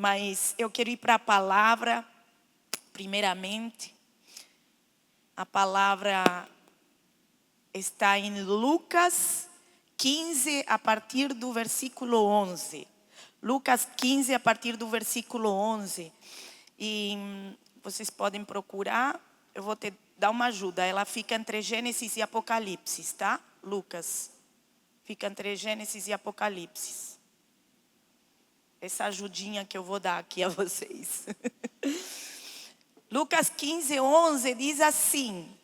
mas eu quero ir para a palavra, primeiramente. A palavra está em Lucas 15, a partir do versículo 11. Lucas 15, a partir do versículo 11. E vocês podem procurar, eu vou te dar uma ajuda. Ela fica entre Gênesis e Apocalipse, tá? Lucas. Fica entre Gênesis e Apocalipse. Essa ajudinha que eu vou dar aqui a vocês. Lucas 15, 11 diz assim.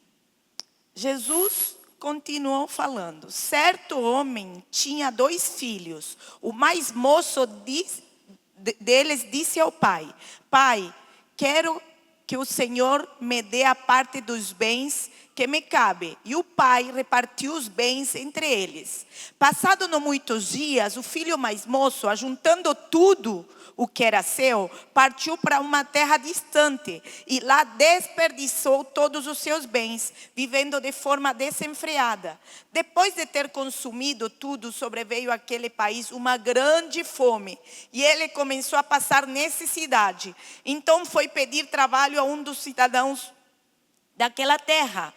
Jesus continuou falando. Certo homem tinha 2 filhos. O mais moço deles disse ao pai: Pai, quero que o Senhor me dê a parte dos bens que me cabe. E o pai repartiu os bens entre eles. Passado não muitos dias, o filho mais moço, ajuntando tudo o que era seu, partiu para uma terra distante e lá desperdiçou todos os seus bens, vivendo de forma desenfreada. Depois de ter consumido tudo, sobreveio àquele país uma grande fome e ele começou a passar necessidade. Então foi pedir trabalho a um dos cidadãos daquela terra.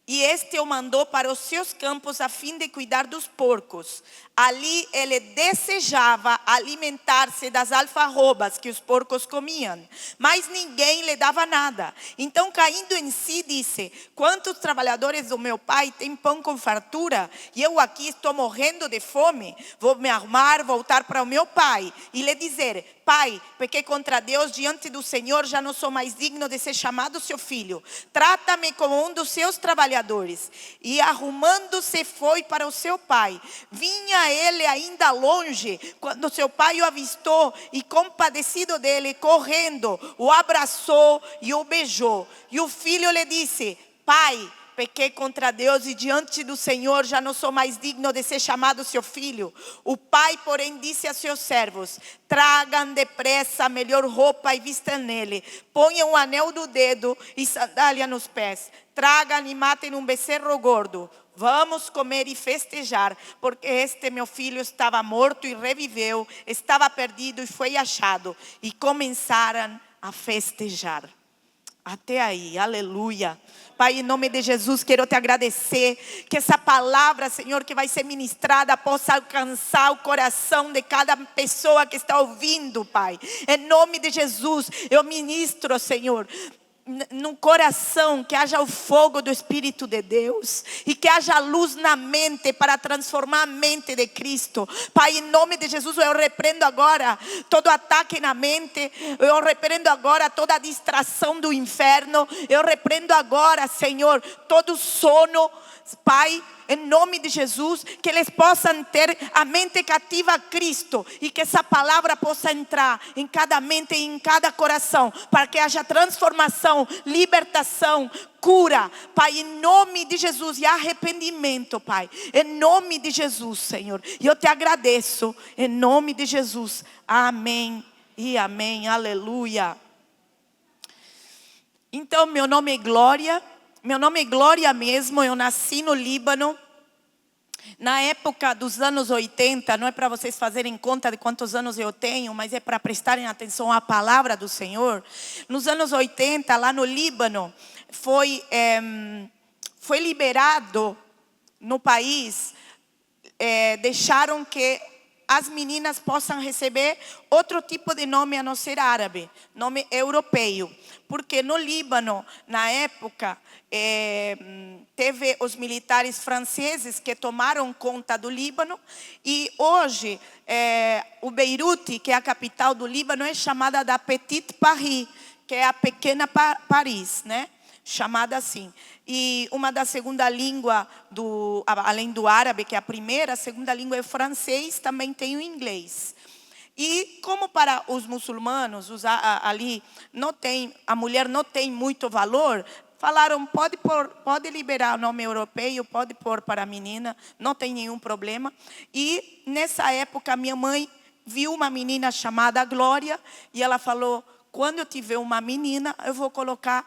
E este o mandou para os seus campos a fim de cuidar dos porcos. Ali ele desejava alimentar-se das alfarrobas que os porcos comiam, mas ninguém lhe dava nada. Então, caindo em si, disse: Quantos trabalhadores do meu pai têm pão com fartura e eu aqui estou morrendo de fome? Vou me arrumar, voltar para o meu pai e lhe dizer: Pai, pequei contra Deus diante do Senhor, já não sou mais digno de ser chamado seu filho. Trata-me como um dos seus trabalhadores. E arrumando-se foi para o seu pai. Vinha ele ainda longe, quando seu pai o avistou e compadecido dele, correndo, o abraçou e o beijou. E o filho lhe disse: Pai, pequei contra Deus e diante do Senhor já não sou mais digno de ser chamado seu filho. O pai, porém, disse a seus servos: Tragam depressa a melhor roupa e vistam nele. Ponham um anel no dedo e sandália nos pés. Tragam e matem um becerro gordo. Vamos comer e festejar, porque este meu filho estava morto e reviveu, estava perdido e foi achado. E começaram a festejar. Até aí, aleluia. Pai, em nome de Jesus, quero te agradecer que essa palavra, Senhor, que vai ser ministrada, possa alcançar o coração de cada pessoa que está ouvindo, Pai. Em nome de Jesus, eu ministro, Senhor, no coração, que haja o fogo do Espírito de Deus e que haja luz na mente para transformar a mente de Cristo. Pai, em nome de Jesus, eu repreendo agora todo ataque na mente, eu repreendo agora toda distração do inferno, eu repreendo agora, Senhor, todo sono, Pai, em nome de Jesus, que eles possam ter a mente cativa a Cristo e que essa palavra possa entrar em cada mente e em cada coração, para que haja transformação, libertação, cura, Pai, em nome de Jesus, e arrependimento, Pai, em nome de Jesus, Senhor. E eu te agradeço, em nome de Jesus. Amém e amém, aleluia. Então, meu nome é Glória. Meu nome é Glória mesmo, eu nasci no Líbano. Na época dos anos 80, não é para vocês fazerem conta de quantos anos eu tenho, mas é para prestarem atenção à palavra do Senhor. Nos anos 80, lá no Líbano, foi liberado no país, deixaram que as meninas possam receber outro tipo de nome a não ser árabe, nome europeu. Porque no Líbano, na época, teve os militares franceses que tomaram conta do Líbano. E hoje, o Beirute, que é a capital do Líbano, é chamada da Petite Paris, que é a pequena Paris, né? Chamada assim. E uma da segunda língua, além do árabe, que é a primeira, a segunda língua é o francês, também tem o inglês. E como para os muçulmanos, ali a mulher não tem muito valor, falaram: pode liberar o nome europeu, pode pôr para a menina, não tem nenhum problema. E nessa época minha mãe viu uma menina chamada Glória e ela falou: quando eu tiver uma menina, eu vou colocar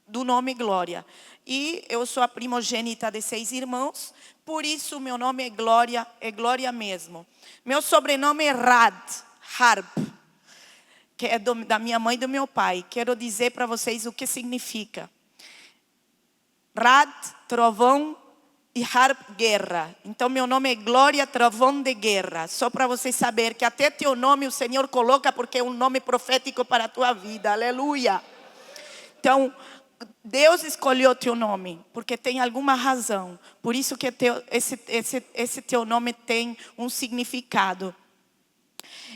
do nome Glória. E eu sou a primogênita de 6 irmãos, por isso meu nome é Glória mesmo. Meu sobrenome é Harb. que é da minha mãe e do meu pai. Quero dizer para vocês o que significa. Rad, trovão, e Harp, guerra. Então meu nome é Glória, trovão de guerra. Só para vocês saberem que até teu nome o Senhor coloca porque é um nome profético para a tua vida. Aleluia. Então, Deus escolheu teu nome porque tem alguma razão. Por isso que esse teu nome tem um significado.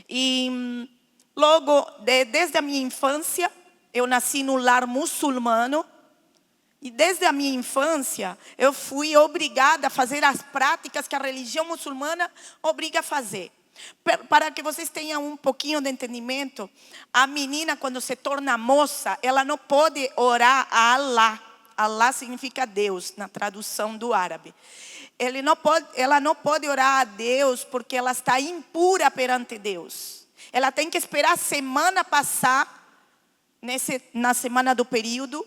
E logo, desde a minha infância, eu nasci num lar muçulmano. E desde a minha infância, eu fui obrigada a fazer as práticas que a religião muçulmana obriga a fazer. Para que vocês tenham um pouquinho de entendimento, a menina, quando se torna moça, ela não pode orar a Allah. Allah significa Deus, na tradução do árabe. Ela não pode orar a Deus porque ela está impura perante Deus. Ela tem que esperar a semana passar, na semana do período,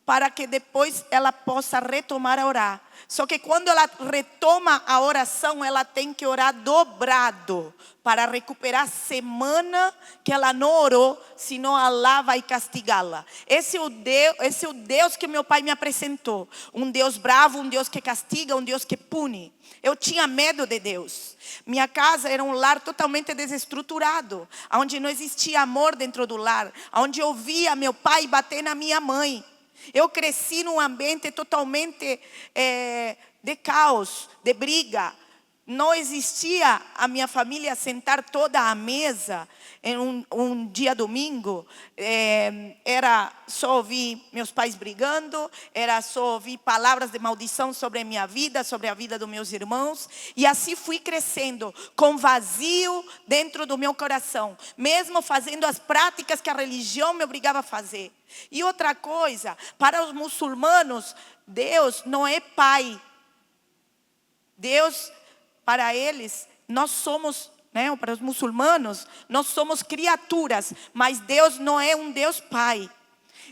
para que depois ela possa retomar a orar. Só que quando ela retoma a oração, ela tem que orar dobrado, para recuperar a semana que ela não orou, senão Allah vai castigá-la. Esse é o Deus que meu pai me apresentou. Um Deus bravo, um Deus que castiga, um Deus que pune. Eu tinha medo de Deus. Minha casa era um lar totalmente desestruturado, onde não existia amor dentro do lar, onde eu via meu pai bater na minha mãe. Eu cresci num ambiente totalmente de caos, de briga. Não existia a minha família sentar toda à mesa em um dia domingo. Era só ouvir meus pais brigando, era só ouvir palavras de maldição sobre a minha vida, sobre a vida dos meus irmãos. E assim fui crescendo, com vazio dentro do meu coração, mesmo fazendo as práticas que a religião me obrigava a fazer. E outra coisa, para os muçulmanos, Deus não é pai. Deus, para eles, nós somos, para os muçulmanos, nós somos criaturas, mas Deus não é um Deus pai.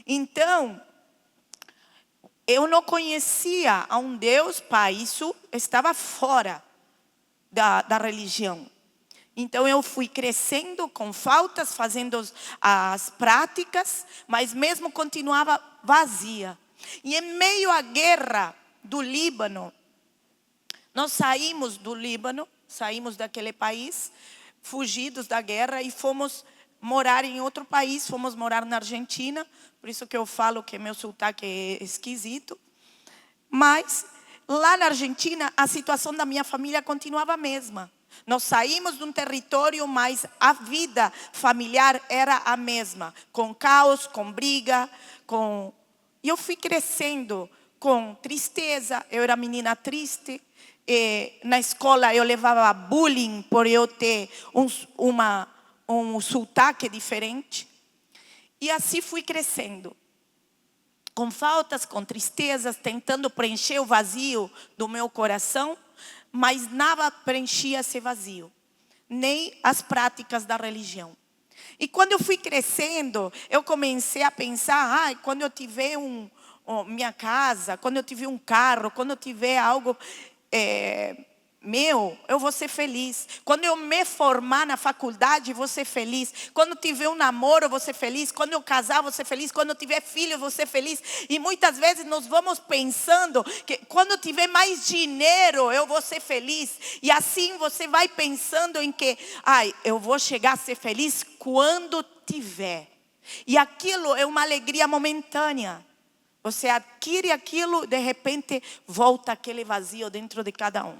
Então, eu não conhecia a um Deus pai, isso estava fora da religião. Então eu fui crescendo com faltas, fazendo as práticas, mas mesmo continuava vazia. E em meio à guerra do Líbano, nós saímos do Líbano, saímos daquele país, fugidos da guerra e fomos morar em outro país, fomos morar na Argentina. Por isso que eu falo que meu sotaque é esquisito. Mas lá na Argentina a situação da minha família continuava a mesma. Nós saímos de um território, mas a vida familiar era a mesma. Com caos, com briga, E eu fui crescendo com tristeza. Eu era menina triste. Na escola eu levava bullying por eu ter um sotaque diferente. E assim fui crescendo. Com faltas, com tristezas, tentando preencher o vazio do meu coração. Mas nada preenchia esse vazio, nem as práticas da religião. E quando eu fui crescendo, eu comecei a pensar, quando eu tiver minha casa, quando eu tiver um carro, quando eu tiver algo meu, eu vou ser feliz. Quando eu me formar na faculdade, vou ser feliz. Quando tiver um namoro, eu vou ser feliz. Quando eu casar, vou ser feliz. Quando eu tiver filho, eu vou ser feliz. E muitas vezes nós vamos pensando que quando eu tiver mais dinheiro, eu vou ser feliz. E assim você vai pensando em que, eu vou chegar a ser feliz quando tiver. E aquilo é uma alegria momentânea. Você adquire aquilo, de repente volta aquele vazio dentro de cada um.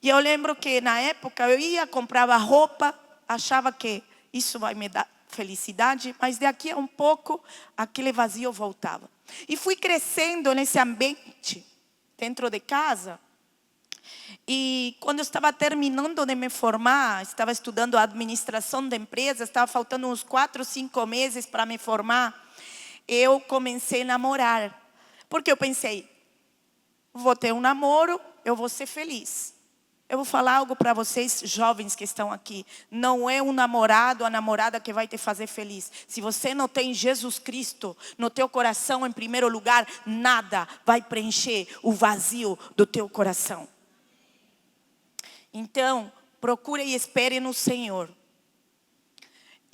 E eu lembro que na época eu ia, comprava roupa, achava que isso vai me dar felicidade, mas daqui a um pouco aquele vazio voltava. E fui crescendo nesse ambiente, dentro de casa. E quando eu estava terminando de me formar, estava estudando administração de empresas, estava faltando uns 4, 5 meses para me formar, eu comecei a namorar. Porque eu pensei, vou ter um namoro, eu vou ser feliz. Eu vou falar algo para vocês, jovens que estão aqui. Não é um namorado ou a namorada que vai te fazer feliz. Se você não tem Jesus Cristo no teu coração em primeiro lugar, nada vai preencher o vazio do teu coração. Então, procure e espere no Senhor.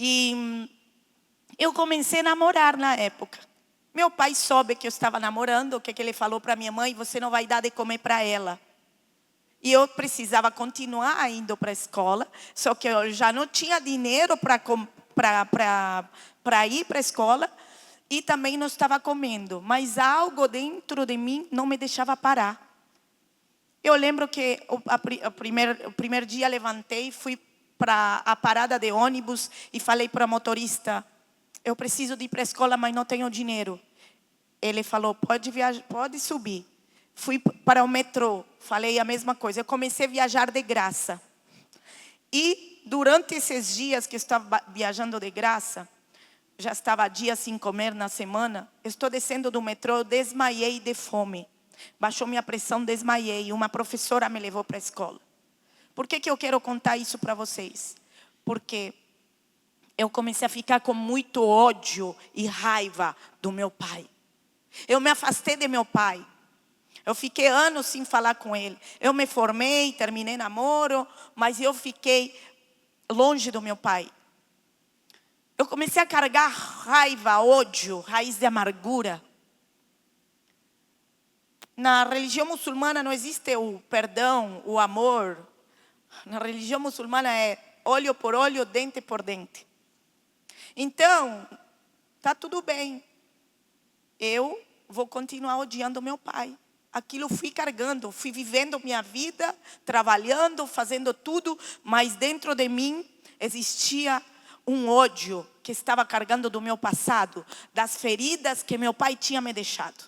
E eu comecei a namorar na época. Meu pai soube que eu estava namorando, o que ele falou para minha mãe: você não vai dar de comer para ela. E eu precisava continuar indo para a escola, só que eu já não tinha dinheiro para ir para a escola e também não estava comendo. Mas algo dentro de mim não me deixava parar. Eu lembro que o primeiro dia levantei, fui para a parada de ônibus e falei para o motorista: eu preciso de ir para a escola, mas não tenho dinheiro. Ele falou: pode viajar, pode subir. Fui para o metrô, falei a mesma coisa. Eu comecei a viajar de graça. E durante esses dias que eu estava viajando de graça, já estava dias sem comer na semana, estou descendo do metrô, desmaiei de fome. Baixou minha pressão, desmaiei. Uma professora me levou para a escola. Por que eu quero contar isso para vocês? Porque eu comecei a ficar com muito ódio e raiva do meu pai. Eu me afastei de meu pai. Eu fiquei anos sem falar com ele. Eu me formei, terminei namoro, mas eu fiquei longe do meu pai. Eu comecei a carregar raiva, ódio, raiz de amargura. Na religião muçulmana não existe o perdão, o amor. Na religião muçulmana é olho por olho, dente por dente. Então, tá tudo bem. Eu vou continuar odiando meu pai. Aquilo fui carregando, fui vivendo minha vida, trabalhando, fazendo tudo, mas dentro de mim existia um ódio que estava carregando do meu passado, das feridas que meu pai tinha me deixado.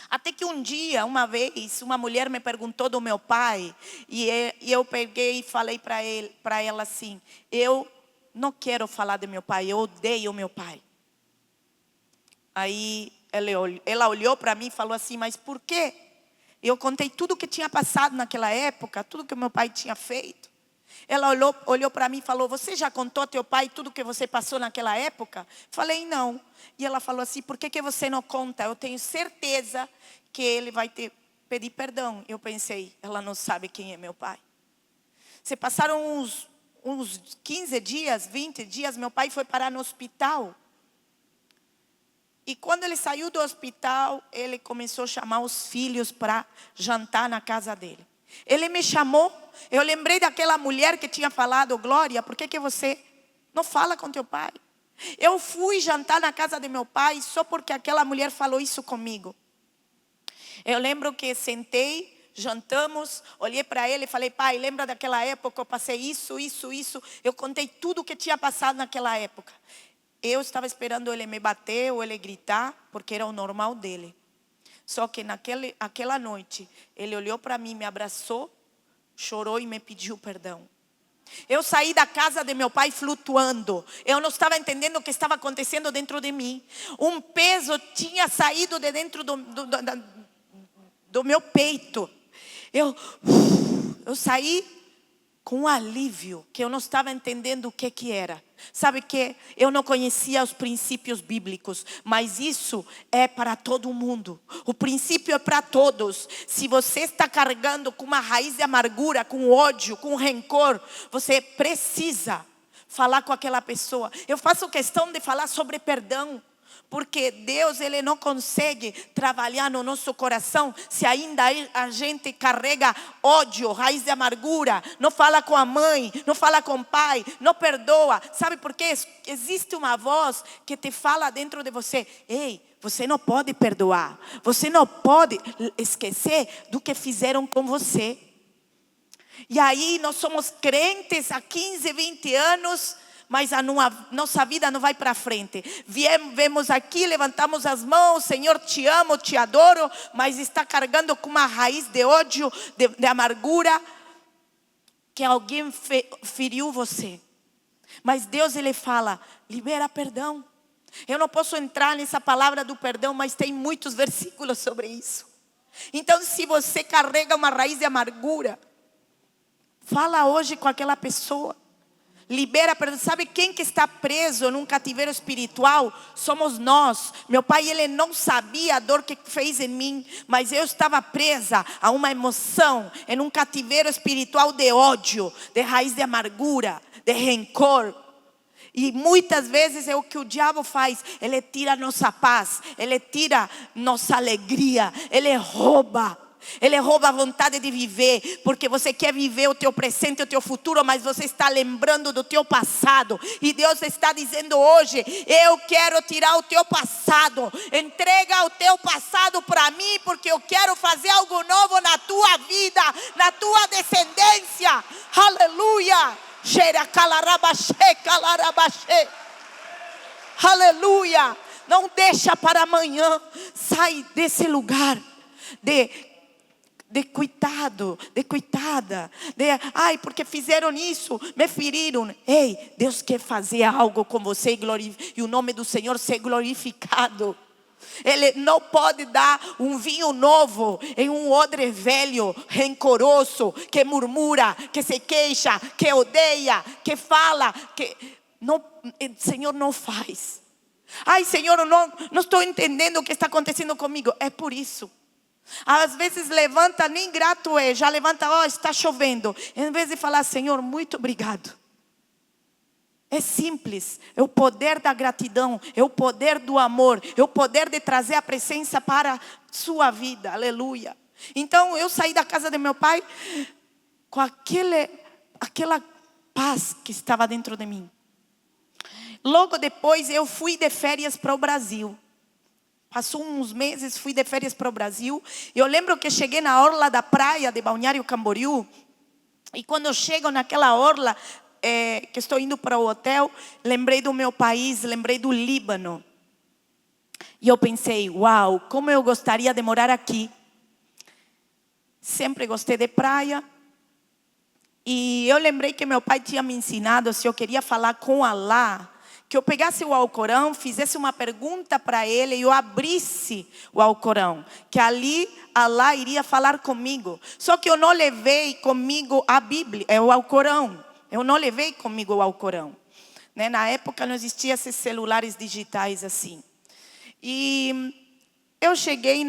Até que um dia, uma vez, uma mulher me perguntou do meu pai, e eu peguei e falei para ela assim: eu não quero falar de meu pai, eu odeio meu pai. Aí ela olhou para mim e falou assim: mas por quê? Eu contei tudo o que tinha passado naquela época, tudo que meu pai tinha feito. Ela olhou para mim e falou: você já contou ao teu pai tudo o que você passou naquela época? Falei: não. E ela falou assim: por que você não conta? Eu tenho certeza que ele vai pedir perdão. Eu pensei: ela não sabe quem é meu pai. Se passaram uns 15 dias, 20 dias, meu pai foi parar no hospital. E quando ele saiu do hospital, ele começou a chamar os filhos para jantar na casa dele. Ele me chamou, eu lembrei daquela mulher que tinha falado: Glória, por que você não fala com teu pai? Eu fui jantar na casa de meu pai só porque aquela mulher falou isso comigo. Eu lembro que sentei, jantamos, olhei para ele e falei: pai, lembra daquela época eu passei isso. Eu contei tudo o que tinha passado naquela época. Eu estava esperando ele me bater ou ele gritar, porque era o normal dele. Só que naquela noite, ele olhou para mim, me abraçou, chorou e me pediu perdão. Eu saí da casa de meu pai flutuando. Eu não estava entendendo o que estava acontecendo dentro de mim. Um peso tinha saído de dentro do meu peito. Eu saí com um alívio que eu não estava entendendo o que era. Sabe que eu não conhecia os princípios bíblicos, mas isso é para todo mundo. O princípio é para todos. Se você está carregando com uma raiz de amargura, com ódio, com rancor, você precisa falar com aquela pessoa. Eu faço questão de falar sobre perdão, porque Deus, Ele não consegue trabalhar no nosso coração se ainda a gente carrega ódio, raiz de amargura, não fala com a mãe, não fala com o pai, não perdoa. Sabe por quê? Existe uma voz que te fala dentro de você: ei, você não pode perdoar, você não pode esquecer do que fizeram com você. E aí nós somos crentes há 15, 20 anos, mas a nossa vida não vai para frente. Vemos aqui, levantamos as mãos: Senhor, te amo, te adoro, mas está carregando com uma raiz de ódio, de amargura, que alguém feriu você. Mas Deus, Ele fala: libera perdão. Eu não posso entrar nessa palavra do perdão, mas tem muitos versículos sobre isso. Então, se você carrega uma raiz de amargura, fala hoje com aquela pessoa. Libera perdão. Sabe quem que está preso num cativeiro espiritual? Somos nós. Meu pai, ele não sabia a dor que fez em mim, mas eu estava presa a uma emoção, em um cativeiro espiritual de ódio, de raiz de amargura, de rancor. E muitas vezes é o que o diabo faz. Ele tira nossa paz, ele tira nossa alegria, ele rouba. Ele rouba a vontade de viver, porque você quer viver o teu presente, o teu futuro, mas você está lembrando do teu passado. E Deus está dizendo hoje: eu quero tirar o teu passado. Entrega o teu passado para mim, porque eu quero fazer algo novo na tua vida, na tua descendência. Aleluia. Aleluia. Não deixa para amanhã. Sai desse lugar de coitado, de coitada, ai, porque fizeram isso, me feriram. Ei, Deus quer fazer algo com você e o nome do Senhor ser glorificado. Ele não pode dar um vinho novo em um odre velho, rancoroso, que murmura, que se queixa, que odeia, que fala, que não, o Senhor não faz. Ai, Senhor, eu não estou entendendo o que está acontecendo comigo. É por isso. Às vezes levanta, nem grato é, já levanta, está chovendo. Em vez de falar: Senhor, muito obrigado. É simples, é o poder da gratidão, é o poder do amor, é o poder de trazer a presença para a sua vida, aleluia. Então eu saí da casa de meu pai com aquela paz que estava dentro de mim. Logo depois eu fui de férias para o Brasil. Passou uns meses, fui de férias para o Brasil. Eu lembro que cheguei na orla da praia de Balneário Camboriú. E quando eu chego naquela orla, que estou indo para o hotel, lembrei do meu país, lembrei do Líbano. E eu pensei: uau, como eu gostaria de morar aqui. Sempre gostei de praia. E eu lembrei que meu pai tinha me ensinado, se eu queria falar com Allah, que eu pegasse o Alcorão, fizesse uma pergunta para ele e eu abrisse o Alcorão, que ali Allah iria falar comigo. Só que eu não levei comigo a Bíblia, o Alcorão. Eu não levei comigo o Alcorão. Na época não existiam esses celulares digitais assim. E eu cheguei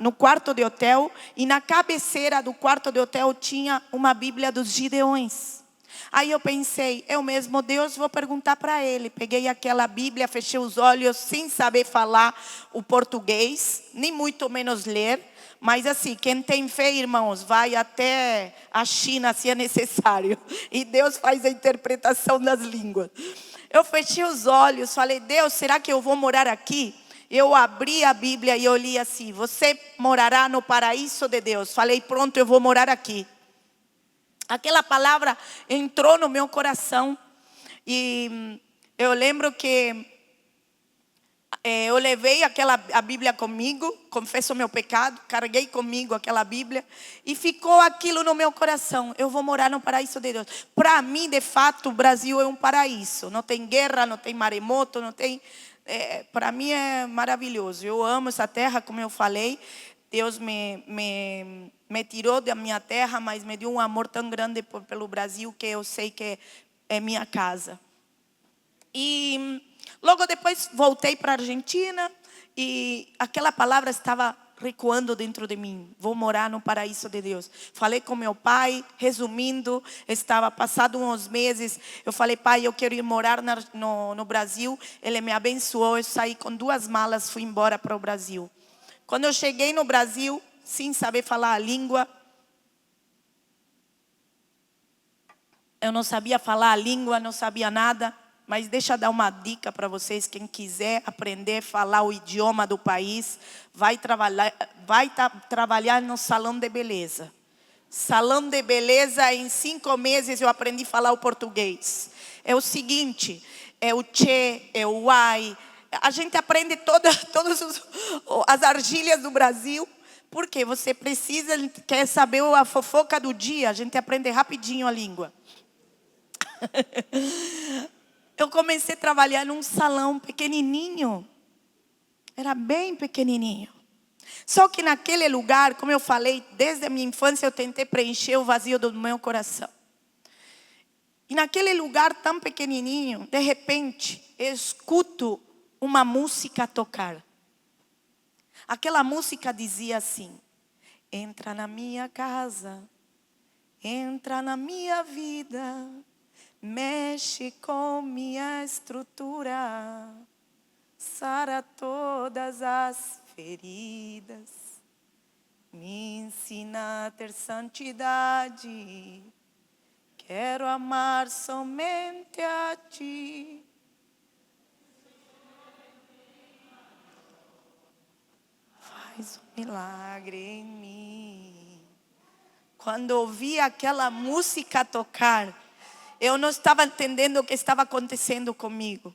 no quarto de hotel e na cabeceira do quarto de hotel tinha uma Bíblia dos Gideões. Aí eu pensei: eu mesmo, Deus, vou perguntar para ele. Peguei aquela Bíblia, fechei os olhos sem saber falar o português, nem muito menos ler. Mas assim, quem tem fé, irmãos, vai até a China se é necessário. E Deus faz a interpretação das línguas. Eu fechei os olhos, falei: Deus, será que eu vou morar aqui? Eu abri a Bíblia e eu li assim: você morará no paraíso de Deus. Falei: pronto, eu vou morar aqui. Aquela palavra entrou no meu coração. E eu lembro que eu levei a Bíblia comigo, confesso meu pecado, carreguei comigo aquela Bíblia e ficou aquilo no meu coração: eu vou morar no paraíso de Deus. Para mim, de fato, o Brasil é um paraíso. Não tem guerra, não tem maremoto, não tem... para mim é maravilhoso. Eu amo essa terra, como eu falei. Deus me tirou da minha terra, mas me deu um amor tão grande pelo Brasil que eu sei que é minha casa. E logo depois voltei para a Argentina e aquela palavra estava recuando dentro de mim: vou morar no paraíso de Deus. Falei com meu pai, resumindo, estava passado uns meses. Eu falei: pai, eu quero ir morar no Brasil. Ele me abençoou, eu saí com 2 malas, fui embora para o Brasil. Quando eu cheguei no Brasil, sem saber falar a língua, eu não sabia falar a língua, não sabia nada. Mas deixa eu dar uma dica para vocês: quem quiser aprender a falar o idioma do país, vai trabalhar no salão de beleza. Salão de beleza, em 5 meses eu aprendi a falar o português. É o seguinte, é o che, é o ai. A gente aprende todas as argílias do Brasil, porque você quer saber a fofoca do dia, a gente aprende rapidinho a língua. Eu comecei a trabalhar num salão pequenininho. Era bem pequenininho. Só que naquele lugar, como eu falei, desde a minha infância eu tentei preencher o vazio do meu coração. E naquele lugar tão pequenininho, de repente, eu escuto uma música tocar. Aquela música dizia assim: entra na minha casa, entra na minha vida. mexe com minha estrutura, sara todas as feridas, me ensina a ter santidade, quero amar somente a ti. Faz um milagre em mim. Quando ouvi aquela música tocar, eu não estava entendendo o que estava acontecendo comigo.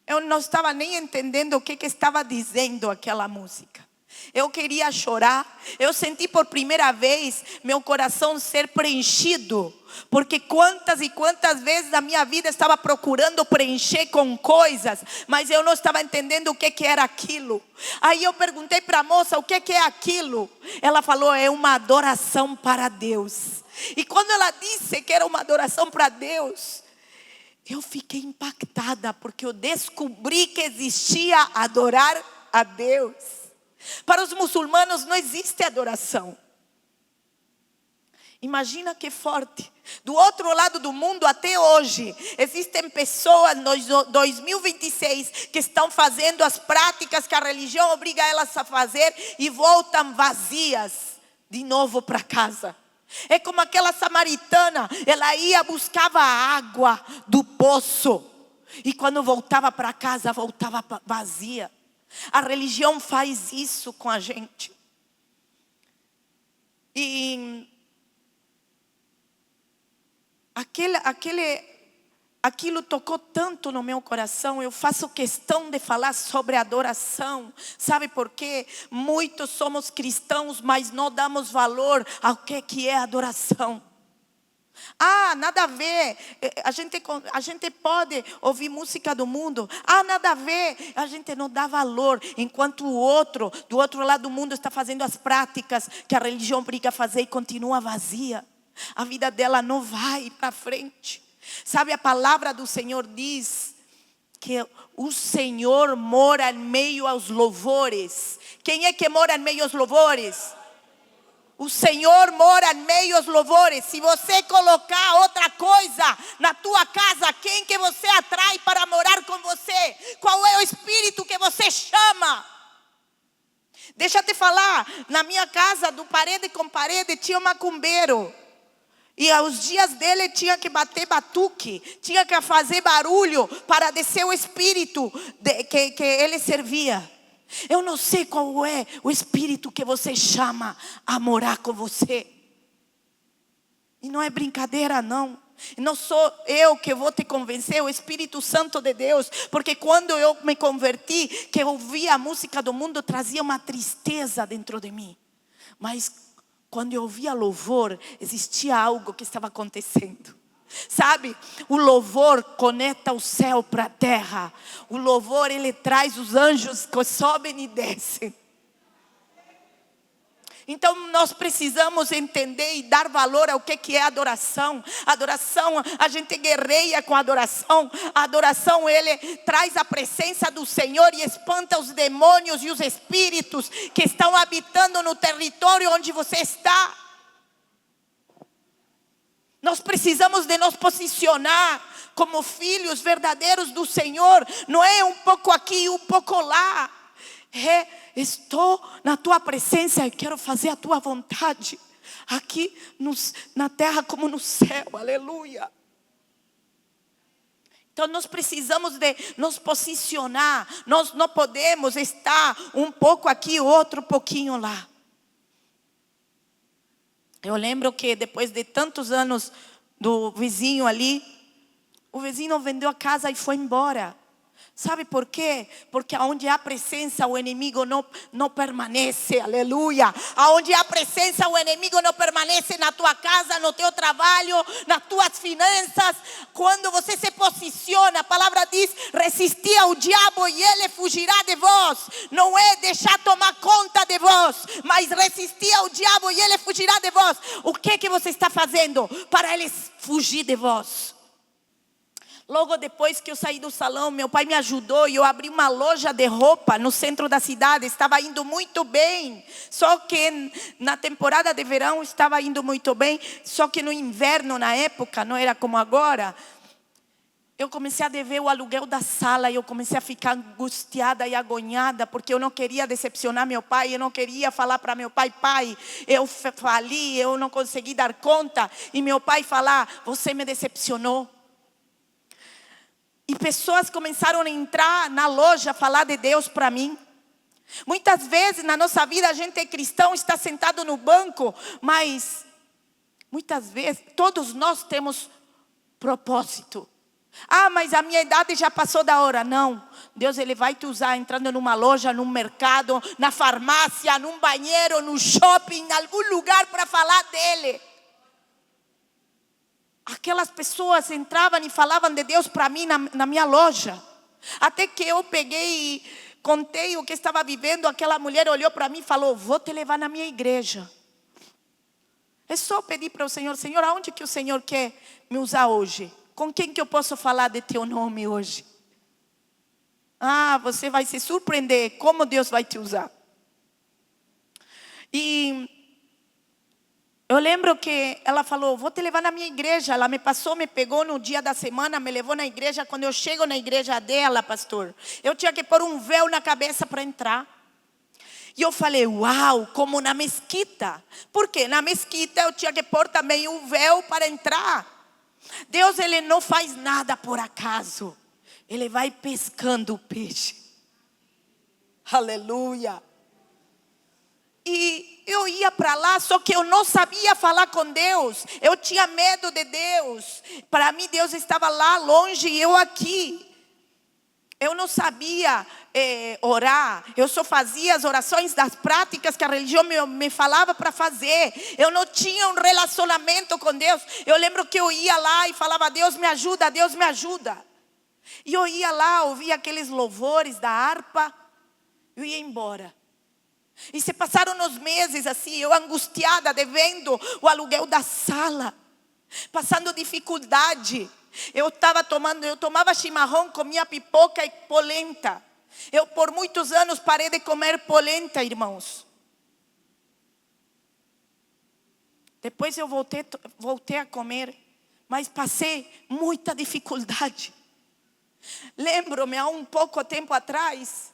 Eu não estava nem entendendo o que estava dizendo aquela música. Eu queria chorar. Eu senti por primeira vez meu coração ser preenchido. Porque quantas e quantas vezes na minha vida estava procurando preencher com coisas, mas eu não estava entendendo o que era aquilo. Aí eu perguntei para a moça o que é aquilo. Ela falou: é uma adoração para Deus. E quando ela disse que era uma adoração para Deus, eu fiquei impactada, porque eu descobri que existia adorar a Deus. Para os muçulmanos não existe adoração. Imagina que forte. Do outro lado do mundo até hoje, existem pessoas no 2026 que estão fazendo as práticas que a religião obriga elas a fazer e voltam vazias de novo para casa. É como aquela samaritana, ela ia, buscava a água do poço e quando voltava para casa, voltava vazia. A religião faz isso com a gente. E aquilo tocou tanto no meu coração. Eu faço questão de falar sobre adoração. Sabe por quê? Muitos somos cristãos, mas não damos valor ao que é adoração. Ah, nada a ver, a gente pode ouvir música do mundo. Ah, nada a ver, a gente não dá valor. Enquanto o outro, do outro lado do mundo, está fazendo as práticas que a religião obriga a fazer e continua vazia. A vida dela não vai para frente. Sabe, a palavra do Senhor diz que o Senhor mora em meio aos louvores. Quem é que mora em meio aos louvores? O Senhor mora em meio aos louvores. Se você colocar outra coisa na tua casa, quem que você atrai para morar com você? Qual é o espírito que você chama? Deixa eu te falar, na minha casa, do parede com parede, tinha um macumbeiro. E aos dias dele tinha que bater batuque, tinha que fazer barulho para descer o espírito que ele servia. Eu não sei qual é o espírito que você chama a morar com você. E não é brincadeira não. Não sou eu que vou te convencer, é o Espírito Santo de Deus. Porque quando eu me converti, que eu ouvia a música do mundo, trazia uma tristeza dentro de mim. Mas quando eu ouvia louvor, existia algo que estava acontecendo. Sabe, o louvor conecta o céu para a terra. O louvor, ele traz os anjos que sobem e descem. Então nós precisamos entender e dar valor ao que é adoração. Adoração, a gente guerreia com a adoração. A adoração, ele traz a presença do Senhor e espanta os demônios e os espíritos que estão habitando no território onde você está. Nós precisamos de nos posicionar como filhos verdadeiros do Senhor. Não é um pouco aqui e um pouco lá. Estou na tua presença e quero fazer a tua vontade. Aqui na terra como no céu. Aleluia. Então nós precisamos de nos posicionar. Nós não podemos estar um pouco aqui, outro pouquinho lá. Eu lembro que depois de tantos anos do vizinho ali, o vizinho vendeu a casa e foi embora. Sabe por quê? Porque onde há presença o inimigo não permanece, aleluia. Onde há presença o inimigo não permanece na tua casa, no teu trabalho, nas tuas finanças. Quando você se posiciona, a palavra diz, resistir ao diabo e ele fugirá de vós. Não é deixar tomar conta de vós, mas resistir ao diabo e ele fugirá de vós. O que você está fazendo para ele fugir de vós? Logo depois que eu saí do salão, meu pai me ajudou e eu abri uma loja de roupa no centro da cidade. Estava indo muito bem, só que na temporada de verão estava indo muito bem. Só que no inverno, na época, não era como agora, eu comecei a dever o aluguel da sala. E eu comecei a ficar angustiada e agonhada, porque eu não queria decepcionar meu pai. Eu não queria falar para meu pai: pai, eu fali, eu não consegui dar conta. E meu pai falar: você me decepcionou. E pessoas começaram a entrar na loja, falar de Deus para mim. Muitas vezes na nossa vida a gente é cristão, está sentado no banco, mas muitas vezes todos nós temos propósito. Ah, mas a minha idade já passou da hora. Não, Deus ele vai te usar entrando numa loja, num mercado, na farmácia, num banheiro, no shopping, em algum lugar para falar dele. Aquelas pessoas entravam e falavam de Deus para mim na minha loja. Até que eu peguei e contei o que estava vivendo. Aquela mulher olhou para mim e falou: vou te levar na minha igreja. É só pedir para o Senhor: Senhor, aonde que o Senhor quer me usar hoje? Com quem que eu posso falar de teu nome hoje? Ah, você vai se surpreender como Deus vai te usar. E eu lembro que ela falou: vou te levar na minha igreja. Ela me passou, me pegou no dia da semana, me levou na igreja. Quando eu chego na igreja dela, pastor, eu tinha que pôr um véu na cabeça para entrar. E eu falei: uau, como na mesquita. Porque na mesquita eu tinha que pôr também um véu para entrar. Deus ele não faz nada por acaso. Ele vai pescando o peixe. Aleluia. E eu ia para lá, só que eu não sabia falar com Deus. Eu tinha medo de Deus. Para mim Deus estava lá longe e eu aqui. Eu não sabia orar. Eu só fazia as orações das práticas que a religião me falava para fazer. Eu não tinha um relacionamento com Deus. Eu lembro que eu ia lá e falava: Deus me ajuda, Deus me ajuda. E eu ia lá, ouvia aqueles louvores da harpa. Eu ia embora. E se passaram uns meses assim, eu angustiada, devendo o aluguel da sala, passando dificuldade. Eu tomava chimarrão, comia pipoca e polenta. Eu por muitos anos parei de comer polenta, irmãos. Depois eu voltei a comer, mas passei muita dificuldade. Lembro-me há um pouco tempo atrás,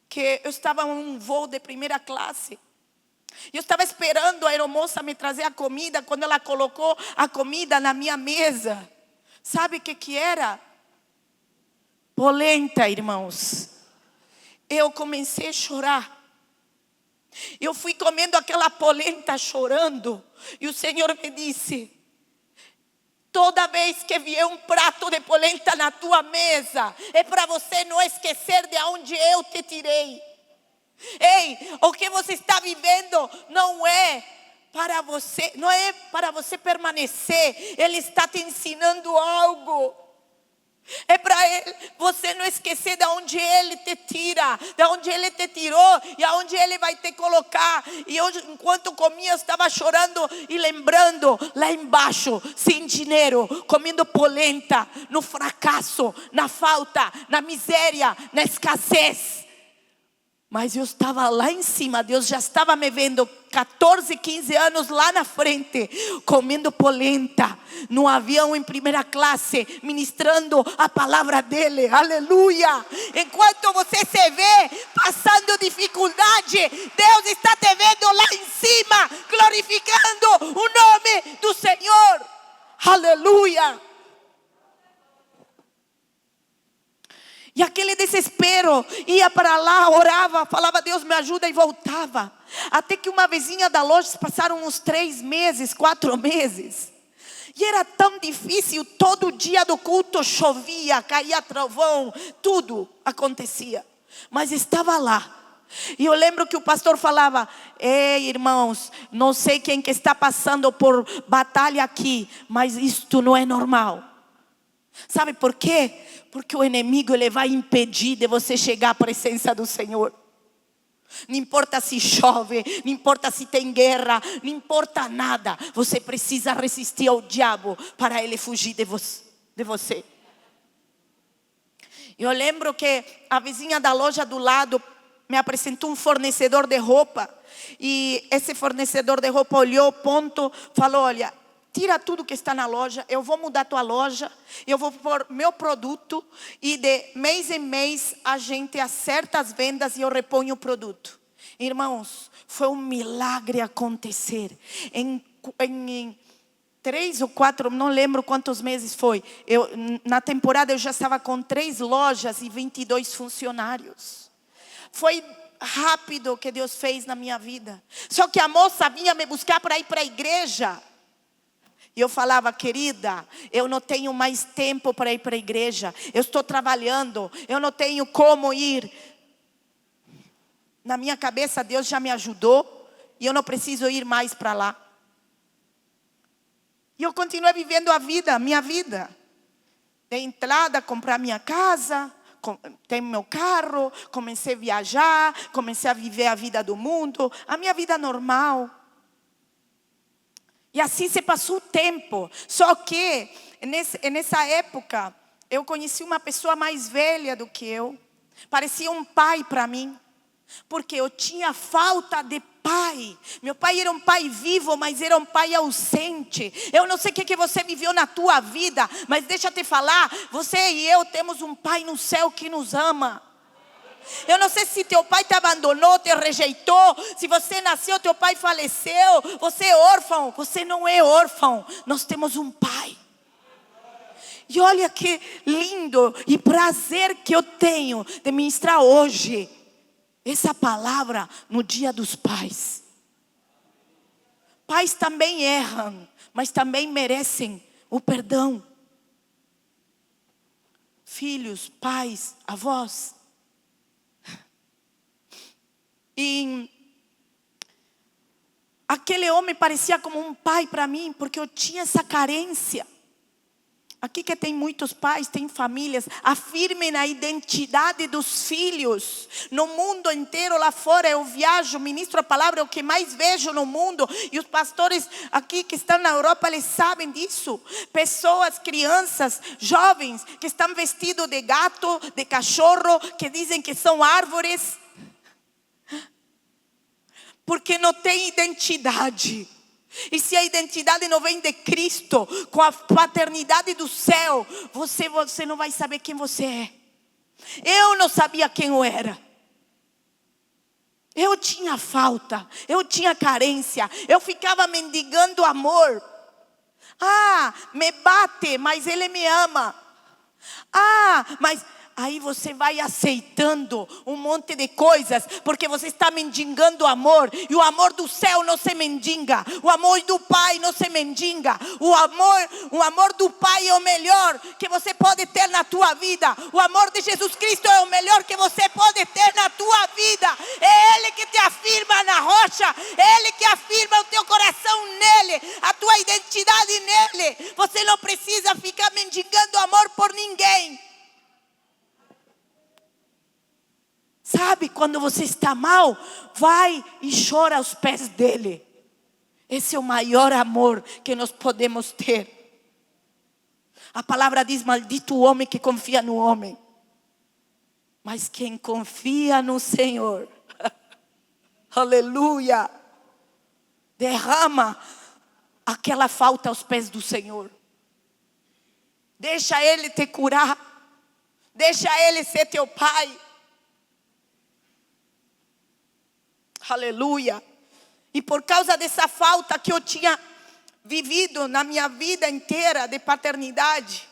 que eu estava em um voo de primeira classe. Eu estava esperando a aeromoça me trazer a comida. Quando ela colocou a comida na minha mesa, sabe o que era? Polenta, irmãos. Eu comecei a chorar. Eu fui comendo aquela polenta chorando. E o Senhor me disse: toda vez que vier um prato de polenta na tua mesa, é para você não esquecer de onde eu te tirei. Ei, o que você está vivendo não é para você, não é para você permanecer. Ele está te ensinando algo. É para você não esquecer de onde Ele te tira, de onde Ele te tirou e aonde Ele vai te colocar. E hoje, enquanto comia, eu estava chorando e lembrando lá embaixo, sem dinheiro, comendo polenta, no fracasso, na falta, na miséria, na escassez. Mas eu estava lá em cima, Deus já estava me vendo 14, 15 anos lá na frente, comendo polenta, no avião em primeira classe, ministrando a palavra dele, aleluia. Enquanto você se vê passando dificuldade, Deus está te vendo lá em cima, glorificando o nome do Senhor, aleluia. E aquele desespero, ia para lá, orava, falava: Deus me ajuda, e voltava. Até que uma vizinha da loja, passaram uns 3 meses, 4 meses. E era tão difícil, todo dia do culto chovia, caía trovão, tudo acontecia. Mas estava lá. E eu lembro que o pastor falava: ei, irmãos, não sei quem que está passando por batalha aqui, mas isto não é normal. Sabe por quê? Porque o inimigo ele vai impedir de você chegar à presença do Senhor. Não importa se chove, não importa se tem guerra, não importa nada. Você precisa resistir ao diabo para ele fugir de você. Eu lembro que a vizinha da loja do lado me apresentou um fornecedor de roupa. E esse fornecedor de roupa olhou o ponto, falou: olha, tira tudo que está na loja, eu vou mudar tua loja, eu vou pôr meu produto e de mês em mês a gente acerta as vendas e eu reponho o produto. Irmãos, foi um milagre acontecer. Em 3 ou 4, não lembro quantos meses foi. Na temporada eu já estava com 3 lojas e 22 funcionários. Foi rápido o que Deus fez na minha vida. Só que a moça vinha me buscar para ir para a igreja. E eu falava, querida, eu não tenho mais tempo para ir para a igreja. Eu estou trabalhando, eu não tenho como ir. Na minha cabeça Deus já me ajudou e eu não preciso ir mais para lá. E eu continuei vivendo a minha vida. De entrada, comprar minha casa, ter meu carro, comecei a viajar, comecei a viver a vida do mundo, a minha vida normal. E assim se passou o tempo. Só que nessa época eu conheci uma pessoa mais velha do que eu. Parecia um pai para mim. Porque eu tinha falta de pai. Meu pai era um pai vivo, mas era um pai ausente. Eu não sei o que você viveu na tua vida, mas deixa eu te falar, você e eu temos um pai no céu que nos ama. Eu não sei se teu pai te abandonou, te rejeitou, se você nasceu, teu pai faleceu, você é órfão. Você não é órfão, nós temos um pai. E olha que lindo e prazer que eu tenho de ministrar hoje essa palavra no dia dos pais. Pais também erram, mas também merecem o perdão. Filhos, pais, avós. E aquele homem parecia como um pai para mim, porque eu tinha essa carência. Aqui que tem muitos pais, tem famílias, afirmem a identidade dos filhos. No mundo inteiro lá fora eu viajo, ministro a palavra, é o que mais vejo no mundo. E os pastores aqui que estão na Europa, eles sabem disso. Pessoas, crianças, jovens que estão vestidos de gato, de cachorro, que dizem que são árvores. Porque não tem identidade. E se a identidade não vem de Cristo, com a paternidade do céu, você não vai saber quem você é. Eu não sabia quem eu era. Eu tinha falta, eu tinha carência, eu ficava mendigando amor. Me bate, mas ele me ama. Mas aí você vai aceitando um monte de coisas, porque você está mendigando amor. E o amor do céu não se mendiga. O amor do Pai não se mendiga. O amor do Pai é o melhor que você pode ter na tua vida. O amor de Jesus Cristo é o melhor que você pode ter na tua vida. É Ele que te afirma na rocha. É Ele que afirma o teu coração nele, a tua identidade nele. Você não precisa ficar mendigando amor por ninguém. Sabe, quando você está mal, vai e chora aos pés dele. Esse é o maior amor que nós podemos ter. A palavra diz, maldito o homem que confia no homem. Mas quem confia no Senhor, aleluia, derrama aquela falta aos pés do Senhor. Deixa Ele te curar. Deixa Ele ser teu Pai. Aleluia. E por causa dessa falta que eu tinha vivido na minha vida inteira de paternidade,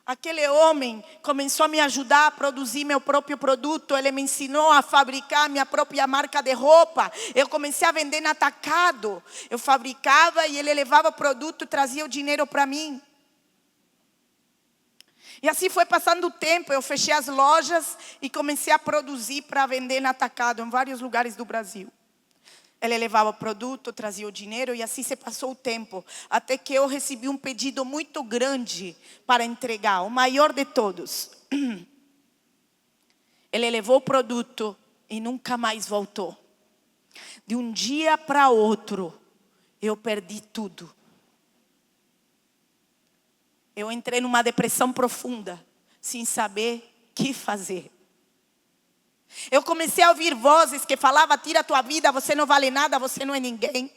aquele homem começou a me ajudar a produzir meu próprio produto. Ele me ensinou a fabricar minha própria marca de roupa. Eu comecei a vender no atacado. Eu fabricava e ele levava o produto e trazia o dinheiro para mim. E assim foi passando o tempo. Eu fechei as lojas e comecei a produzir para vender no atacado em vários lugares do Brasil. Ele levava o produto, trazia o dinheiro e assim se passou o tempo. Até que eu recebi um pedido muito grande para entregar, o maior de todos. Ele levou o produto e nunca mais voltou. De um dia para outro, eu perdi tudo. Eu entrei numa depressão profunda, sem saber o que fazer. Eu comecei a ouvir vozes que falavam, tira a tua vida, você não vale nada, você não é ninguém.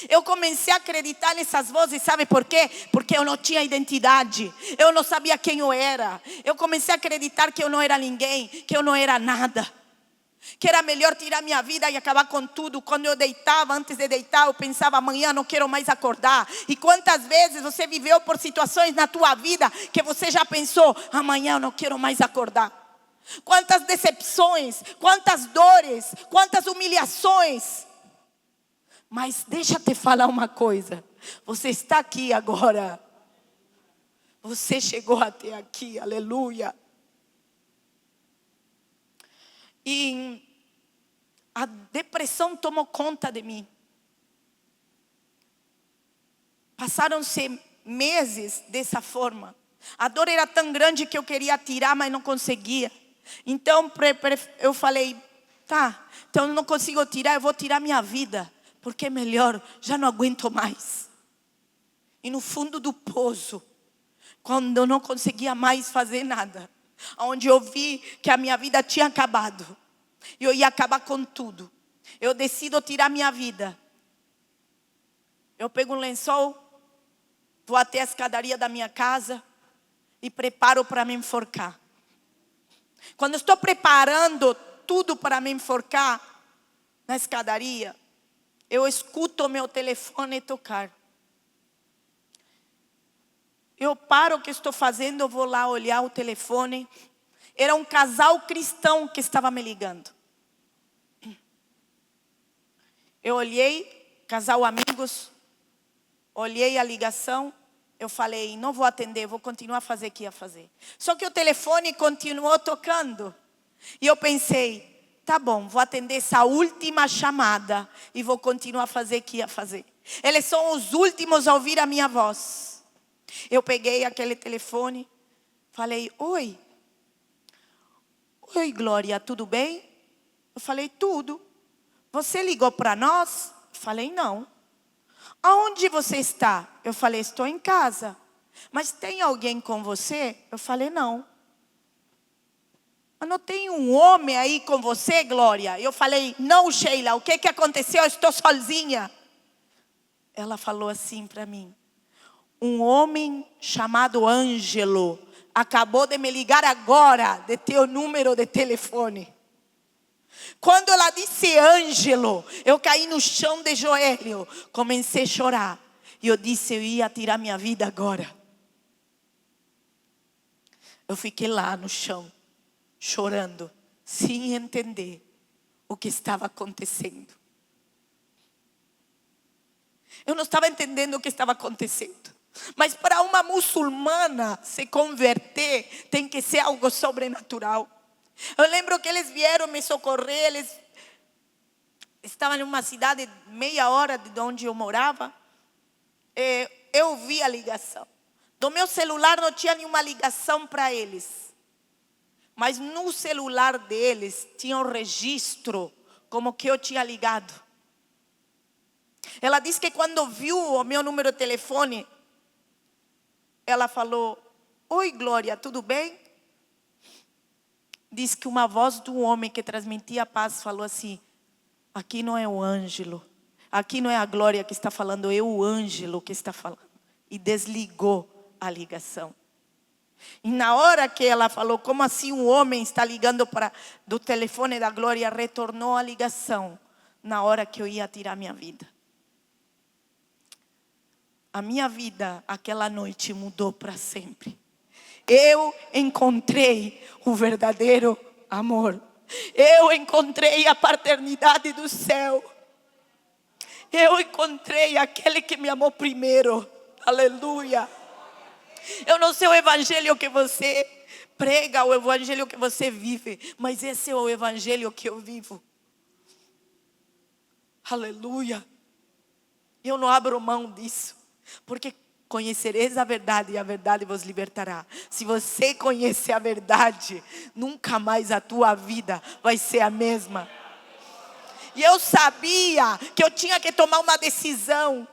Eu comecei a acreditar nessas vozes, sabe por quê? Porque eu não tinha identidade, eu não sabia quem eu era. Eu comecei a acreditar que eu não era ninguém, que eu não era nada, que era melhor tirar minha vida e acabar com tudo. Quando eu deitava, antes de deitar, eu pensava: amanhã não quero mais acordar. E quantas vezes você viveu por situações na tua vida que você já pensou: amanhã eu não quero mais acordar? Quantas decepções, quantas dores, quantas humilhações. Mas deixa eu te falar uma coisa. Você está aqui agora. Você chegou até aqui, aleluia. E a depressão tomou conta de mim. Passaram-se meses dessa forma. A dor era tão grande que eu queria tirar, mas não conseguia. Então eu falei: tá, então eu não consigo tirar, eu vou tirar minha vida. Porque é melhor, já não aguento mais. E no fundo do poço, quando eu não conseguia mais fazer nada, onde eu vi que a minha vida tinha acabado, eu ia acabar com tudo, eu decido tirar minha vida. Eu pego um lençol, vou até a escadaria da minha casa e preparo para me enforcar. Quando eu estou preparando tudo para me enforcar na escadaria, eu escuto o meu telefone tocar. Eu paro o que estou fazendo, eu vou lá olhar o telefone. Era um casal cristão que estava me ligando. Eu olhei, casal amigos, olhei a ligação. Eu falei: não vou atender, vou continuar a fazer o que ia fazer. Só que o telefone continuou tocando. E eu pensei: tá bom, vou atender essa última chamada e vou continuar a fazer o que ia fazer. Eles são os últimos a ouvir a minha voz. Eu peguei aquele telefone, falei: oi. Oi, Glória, tudo bem? Eu falei: tudo. Você ligou para nós? Eu falei: não. Aonde você está? Eu falei: estou em casa. Mas tem alguém com você? Eu falei: não. Mas não tem um homem aí com você, Glória? Eu falei: não, Sheila, o que aconteceu? Eu estou sozinha. Ela falou assim para mim: um homem chamado Ângelo acabou de me ligar agora, de teu número de telefone. Quando ela disse Ângelo, eu caí no chão de joelho, comecei a chorar. E eu disse: eu ia tirar minha vida agora. Eu fiquei lá no chão, chorando, sem entender o que estava acontecendo. Eu não estava entendendo o que estava acontecendo. Mas para uma muçulmana se converter, tem que ser algo sobrenatural. Eu lembro que eles vieram me socorrer. Eles estavam em uma cidade meia hora de onde eu morava. Eu vi a ligação. Do meu celular não tinha nenhuma ligação para eles. Mas no celular deles tinha um registro como que eu tinha ligado. Ela disse que quando viu o meu número de telefone, ela falou: oi, Glória, tudo bem? Diz que uma voz do homem que transmitia paz falou assim: aqui não é o Ângelo, aqui não é a Glória que está falando, é o Ângelo que está falando. E desligou a ligação. E na hora que ela falou: como assim um homem está ligando do telefone da Glória, retornou a ligação na hora que eu ia tirar minha vida. A minha vida aquela noite mudou para sempre. Eu encontrei o verdadeiro amor. Eu encontrei a paternidade do céu. Eu encontrei aquele que me amou primeiro. Aleluia. Eu não sei o evangelho que você prega, o evangelho que você vive, mas esse é o evangelho que eu vivo. Aleluia. Eu não abro mão disso. Porque conhecereis a verdade e a verdade vos libertará. Se você conhecer a verdade, nunca mais a tua vida vai ser a mesma. E eu sabia que eu tinha que tomar uma decisão.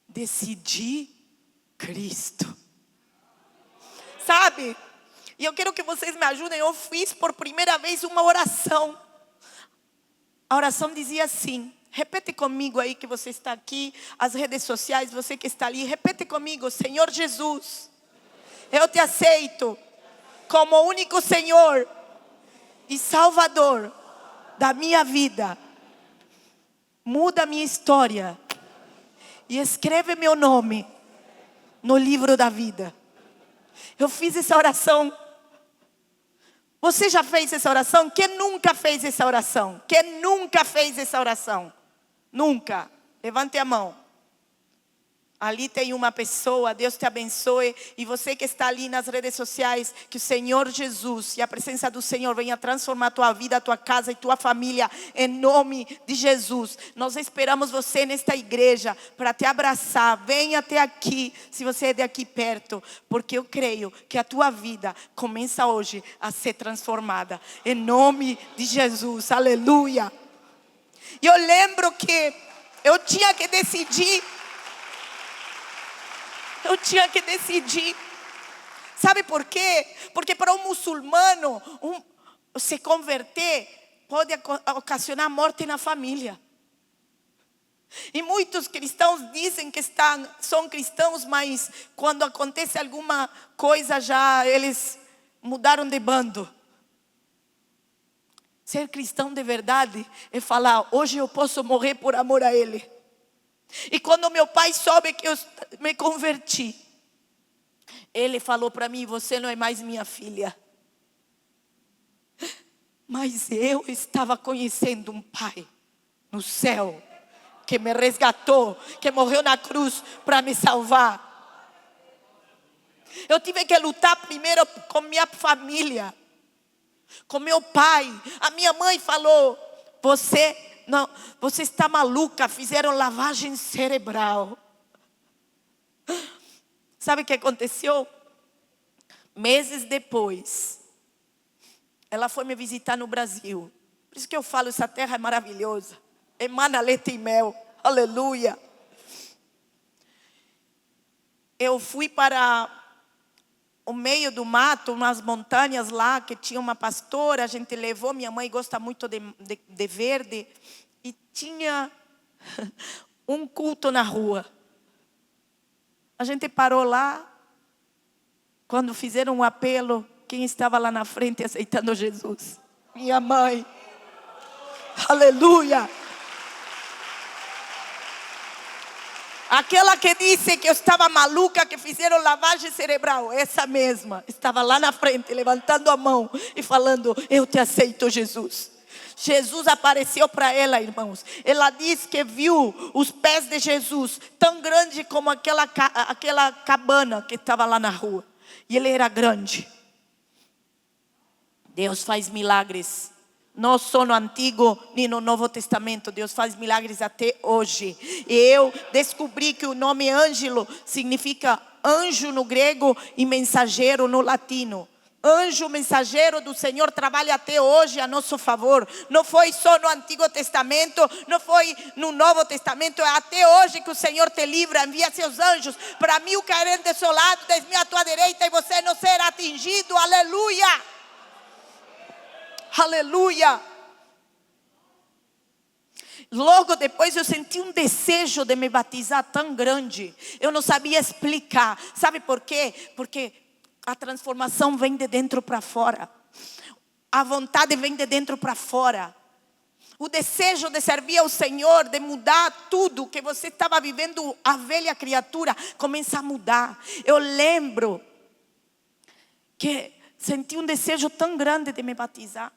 Decidi Cristo. Sabe? E eu quero que vocês me ajudem. Eu fiz por primeira vez uma oração. A oração dizia assim: Repete comigo aí que você está aqui, as redes sociais, você que está ali, repete comigo: Senhor Jesus, eu te aceito como único Senhor e Salvador da minha vida. Muda minha história e escreve meu nome no livro da vida. Eu fiz essa oração. Você já fez essa oração? Quem nunca fez essa oração? Quem nunca fez essa oração? Nunca. Levante a mão. Ali tem uma pessoa, Deus te abençoe. E você que está ali nas redes sociais, que o Senhor Jesus e a presença do Senhor venha transformar a tua vida, a tua casa e tua família, em nome de Jesus. Nós esperamos você nesta igreja para te abraçar. Venha até aqui, se você é de aqui perto, porque eu creio que a tua vida começa hoje a ser transformada, em nome de Jesus. Aleluia. E eu lembro que eu tinha que decidir. Sabe por quê? Porque para um muçulmano, se converter pode ocasionar morte na família. E muitos cristãos dizem que são cristãos, mas quando acontece alguma coisa já eles mudaram de bando. Ser cristão de verdade é falar: hoje eu posso morrer por amor a Ele. E quando meu pai soube que eu me converti, ele falou para mim: você não é mais minha filha. Mas eu estava conhecendo um pai no céu, que me resgatou, que morreu na cruz para me salvar. Eu tive que lutar primeiro com minha família, com meu pai. A minha mãe falou: você está maluca, fizeram lavagem cerebral. Sabe o que aconteceu? Meses depois, ela foi me visitar no Brasil. Por isso que eu falo, essa terra é maravilhosa. Emana leite e mel, aleluia. Eu fui para o meio do mato, umas montanhas lá, que tinha uma pastora, a gente levou, minha mãe gosta muito de verde, e tinha um culto na rua. A gente parou lá, quando fizeram um apelo, quem estava lá na frente aceitando Jesus? Minha mãe. Aleluia. Aquela que disse que eu estava maluca, que fizeram lavagem cerebral, essa mesma, estava lá na frente, levantando a mão e falando: eu te aceito, Jesus. Jesus apareceu para ela, irmãos. Ela disse que viu os pés de Jesus tão grande como aquela cabana que estava lá na rua. E ele era grande. Deus faz milagres. Não só no Antigo nem no Novo Testamento. Deus faz milagres até hoje. E eu descobri que o nome Ângelo significa anjo no grego e mensageiro no latino. Anjo mensageiro do Senhor trabalha até hoje a nosso favor. Não foi só no Antigo Testamento, não foi no Novo Testamento. É até hoje que o Senhor te livra, envia seus anjos para 1000 caírem de seu lado, 10.000 à tua direita e você não será atingido. Aleluia. Aleluia. Logo depois eu senti um desejo de me batizar tão grande. Eu não sabia explicar. Sabe por quê? Porque a transformação vem de dentro para fora. A vontade vem de dentro para fora. O desejo de servir ao Senhor, de mudar tudo que você estava vivendo, a velha criatura, começa a mudar. Eu lembro que senti um desejo tão grande de me batizar.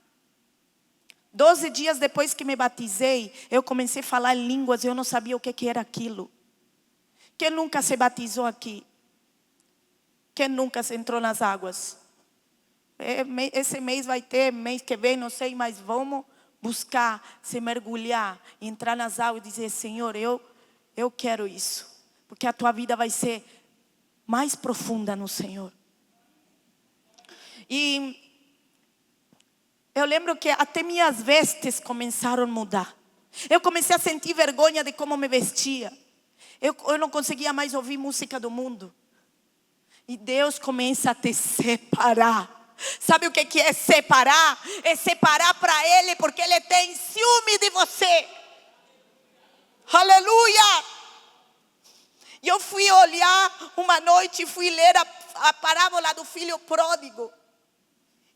12 dias depois que me batizei, eu comecei a falar em línguas e eu não sabia o que era aquilo. Quem nunca se batizou aqui? Quem nunca se entrou nas águas? Esse mês vai ter, mês que vem, não sei, mas vamos buscar se mergulhar, entrar nas águas e dizer: Senhor, eu quero isso. Porque a tua vida vai ser mais profunda no Senhor. E eu lembro que até minhas vestes começaram a mudar. Eu comecei a sentir vergonha de como me vestia. Eu não conseguia mais ouvir música do mundo. E Deus começa a te separar. Sabe o que é separar? É separar para Ele, porque Ele tem ciúme de você. Aleluia! E eu fui olhar uma noite e fui ler a parábola do filho pródigo.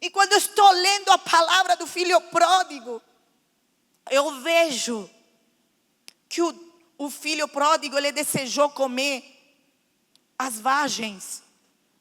E quando eu estou lendo a palavra do filho pródigo, eu vejo que o filho pródigo, ele desejou comer as vagens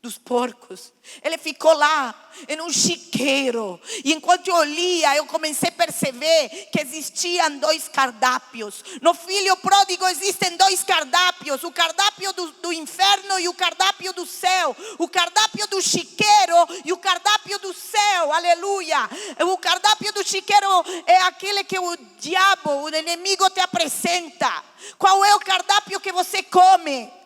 dos porcos. Ele ficou lá em um chiqueiro. E enquanto eu lia, eu comecei a perceber que existiam 2 cardápios. No filho pródigo existem 2 cardápios: o cardápio do inferno e o cardápio do céu. O cardápio do chiqueiro e o cardápio do céu. Aleluia! O cardápio do chiqueiro é aquele que o diabo, o inimigo, te apresenta. Qual é o cardápio que você come?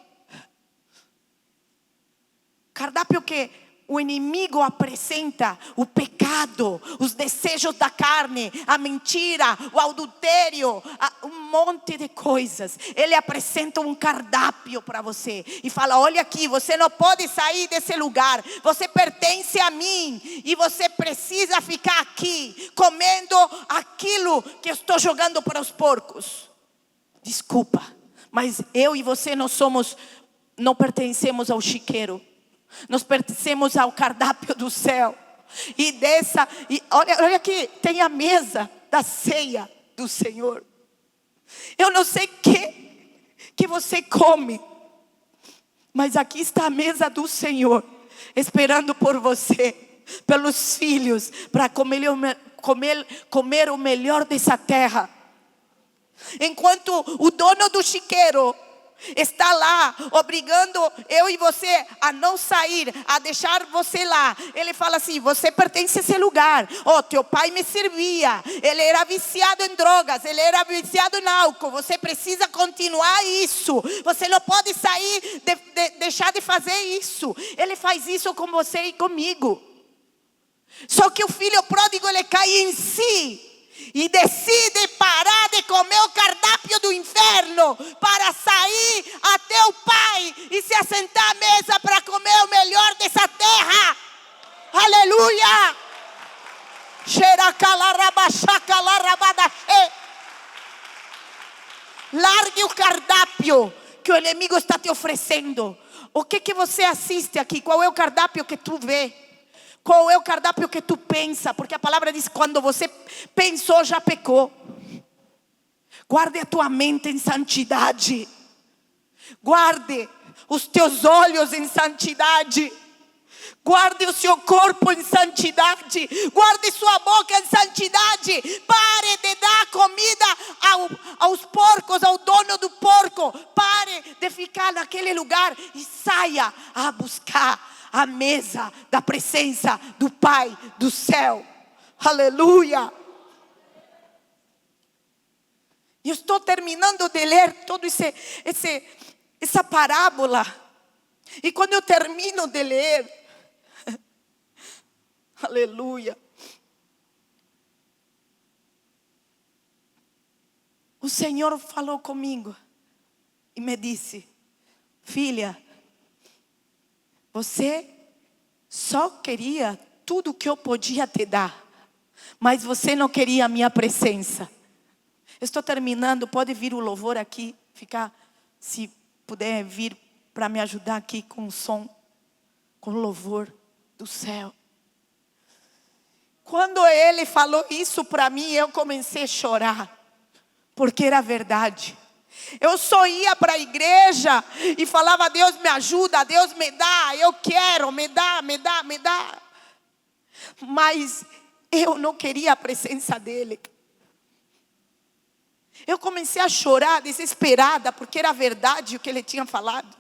Cardápio que o inimigo apresenta: o pecado, os desejos da carne, a mentira, o adultério, um monte de coisas. Ele apresenta um cardápio para você e fala: olha aqui, você não pode sair desse lugar, você pertence a mim e você precisa ficar aqui comendo aquilo que eu estou jogando para os porcos. Desculpa, mas eu e você não pertencemos ao chiqueiro. Nós pertencemos ao cardápio do céu. E olha aqui, tem a mesa da ceia do Senhor. Eu não sei que você come, mas aqui está a mesa do Senhor, esperando por você, pelos filhos, para comer o melhor dessa terra. Enquanto o dono do chiqueiro está lá, obrigando eu e você a não sair, a deixar você lá, ele fala assim: você pertence a esse lugar. Teu pai me servia, ele era viciado em drogas, ele era viciado em álcool, você precisa continuar isso, você não pode sair, deixar de fazer isso. Ele faz isso com você e comigo. Só que o filho pródigo, ele cai em si e decide parar de comer o cardápio do inferno para sair até o Pai e se assentar à mesa para comer o melhor dessa terra. Aleluia! Largue o cardápio que o inimigo está te oferecendo. O que você assiste aqui? Qual é o cardápio que tu vê? Qual é o cardápio que tu pensa? Porque a palavra diz: quando você pensou, já pecou. Guarde a tua mente em santidade. Guarde os teus olhos em santidade. Guarde o seu corpo em santidade. Guarde sua boca em santidade. Pare de dar comida aos porcos, ao dono do porco. Pare de ficar naquele lugar e saia a buscar a mesa da presença do Pai do céu. Aleluia! Eu estou terminando de ler toda essa parábola. E quando eu termino de ler, aleluia, o Senhor falou comigo e me disse: filha, você só queria tudo que eu podia te dar, mas você não queria a minha presença. Eu estou terminando, pode vir o louvor aqui, se puder vir para me ajudar aqui com o som, com o louvor do céu. Quando ele falou isso para mim, eu comecei a chorar, porque era verdade. Eu só ia para a igreja e falava: Deus me ajuda, Deus me dá, eu quero, me dá. Mas eu não queria a presença dele. Eu comecei a chorar desesperada, porque era verdade o que ele tinha falado.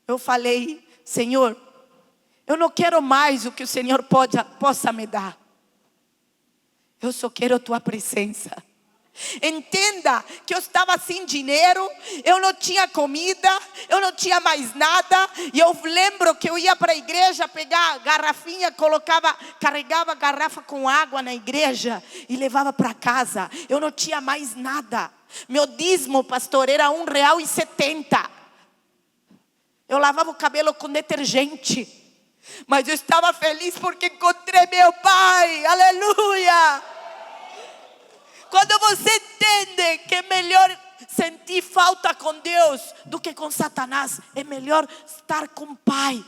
Eu falei: Senhor, eu não quero mais o que o Senhor possa me dar. Eu só quero a tua presença. Entenda que eu estava sem dinheiro, eu não tinha comida, eu não tinha mais nada. E eu lembro que eu ia para a igreja pegar a garrafinha, carregava a garrafa com água na igreja e levava para casa. Eu não tinha mais nada. Meu dízimo, pastor, era R$1,70. Eu lavava o cabelo com detergente, mas eu estava feliz porque encontrei meu Pai. Aleluia! Quando você entende que é melhor sentir falta com Deus do que com Satanás, é melhor estar com o Pai.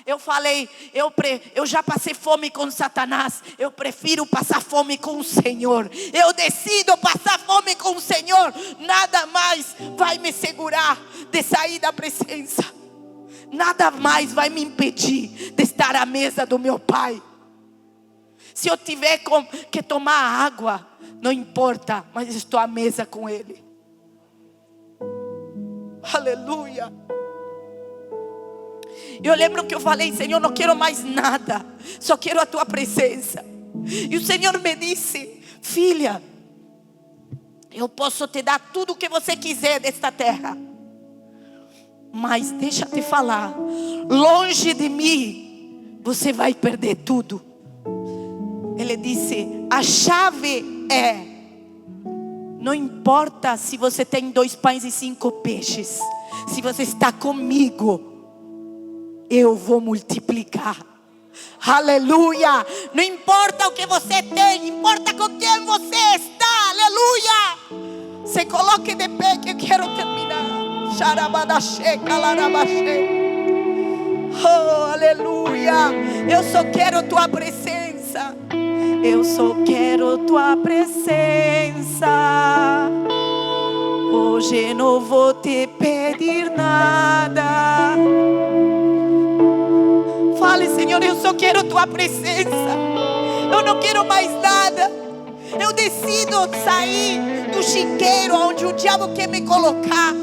Eu falei, eu já passei fome com Satanás, eu prefiro passar fome com o Senhor. Eu decido passar fome com o Senhor. Nada mais vai me segurar de sair da presença. Nada mais vai me impedir de estar à mesa do meu Pai. Se eu tiver que tomar água, não importa, mas estou à mesa com Ele. Aleluia. Eu lembro que eu falei, Senhor, não quero mais nada, só quero a tua presença. E o Senhor me disse, filha, eu posso te dar tudo o que você quiser desta terra, mas deixa eu te falar, longe de mim você vai perder tudo. Ele disse, a chave é, não importa se você tem 2 pães e 5 peixes, se você está comigo, eu vou multiplicar. Aleluia. Não importa o que você tem, importa com quem você está. Aleluia. Se coloque de pé que eu quero terminar. Oh, aleluia. Eu só quero tua presença. Eu só quero tua presença. Hoje não vou te pedir nada. Fale, Senhor, eu só quero tua presença. Eu não quero mais nada. Eu decido sair do chiqueiro onde o diabo quer me colocar.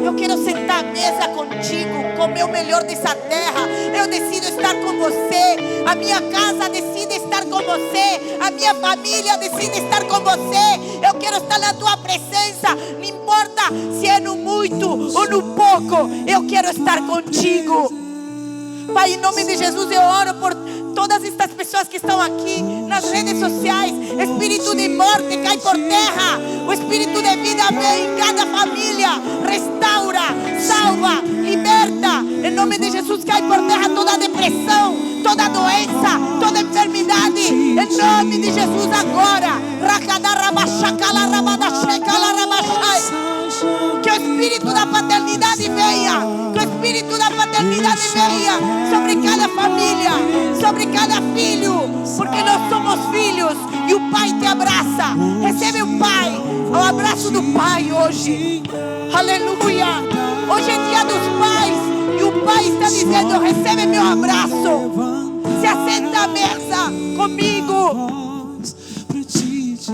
Eu quero sentar à mesa contigo, comer o melhor dessa terra. Eu decido estar com você. A minha casa decide estar com você. A minha família decide estar com você. Eu quero estar na tua presença. Não importa se é no muito ou no pouco. Eu quero estar contigo. Pai, em nome de Jesus eu oro por todas estas pessoas que estão aqui nas redes sociais. Espírito de morte cai por terra. O espírito de vida vem em cada família. Restaura, salva, liberta. Em nome de Jesus cai por terra toda depressão, toda doença, toda enfermidade. Em nome de Jesus agora. Que o espírito da paternidade venha. Que o espírito da paternidade venha sobre cada família, sobre cada filho, porque nós somos filhos e o Pai te abraça. Recebe o Pai, o abraço do Pai hoje. Aleluia. Hoje é dia dos pais e o Pai está dizendo, recebe meu abraço. Se assenta à mesa comigo.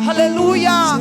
Aleluia.